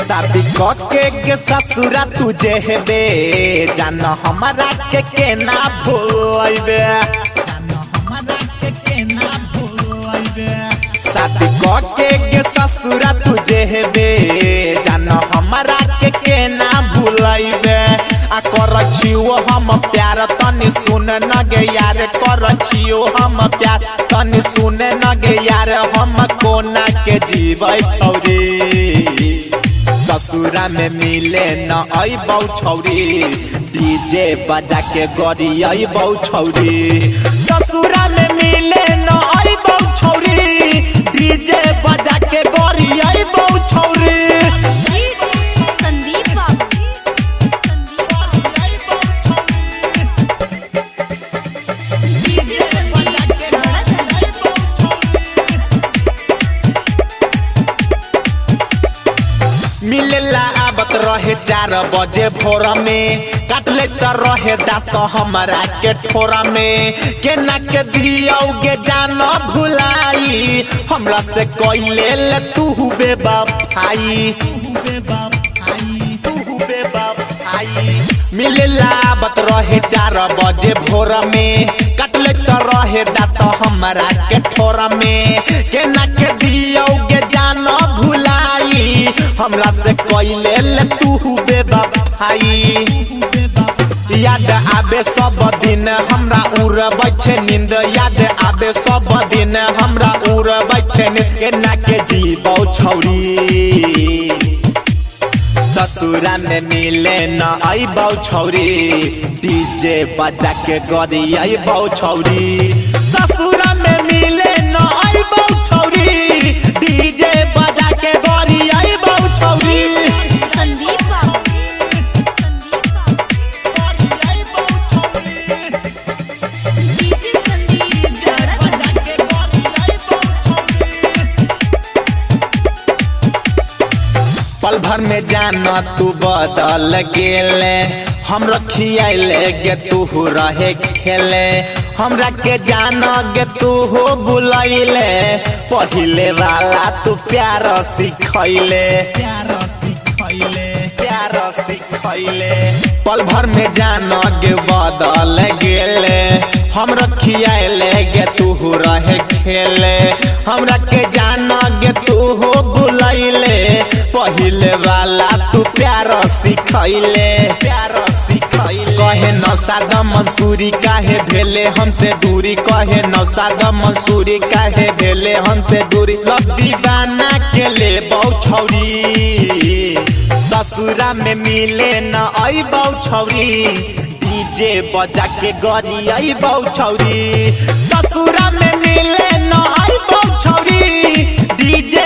शादी के ससुरा तुझे हेबे जान हमारा के ना भूलबे शादी के ससुरा तुझे हेबे जान हमारा के ना भूलबे आ कर छियो हम प्यार तनी सुन न गे यार कर छियो हम प्यार तनी सुन न गे यार हम कोना के जीवै छौरी ससुरा में मिले न अइबौ छौरी डीजे बजा के गरी अइबौ छौरी ससुरा में मिले न अइबौ छौरी डीजे बजा के गरी अइबौ छौरी मिलेला आबत रहे 4 बजे भोर में काट ले रहे दांत हमारा के ठोरा में केना के दियोगे जान भुलाई हमरा से कइले ले तू बेवफाई मिलेला आबत रहे 4 बजे भोर में काट ले रहे दांत हमारा के ठोरा में केना के दियोगे जान भुलाई हमरा से कइले ले तू बेवफाई याद आबे सब दिन हमरा उड़बै छे नींद याद आबे सब दिन हमरा उड़बै छे नींद केना के जीवौ छौरी ससुरा में मिले न अइबौ छौरी डीजे बजा के गरी अइबौ छौरी ससुरा में मिले न अइबौ छौरी डीजे बजा के गरी अइबौ छौरी पल भर में जाना तू बदल गेले हम रखियाले गे तू रहे खेले हमरा के जाना गे तू हो बुलाइले पहिले वाला तू प्यार सिखैले पल भर में जाना गे बदल गेले हम रखियाले गे तू रहे खेले हमरा के जाना गे तू हो बुलाइले पहिले वाला तू प्यार सिखैले कहे नौशाद मंसूरी काहे भेले हमसे दूरी कहे नौशाद मंसूरी काहे भेले हमसे दूरी लव दीवाना के ले बहु छौरी ससुरा में मिले न अइबौ छौरी डीजे बजा के गरी अइबौ छौरी ससुरा में मिले न अइबौ छौरी डीजे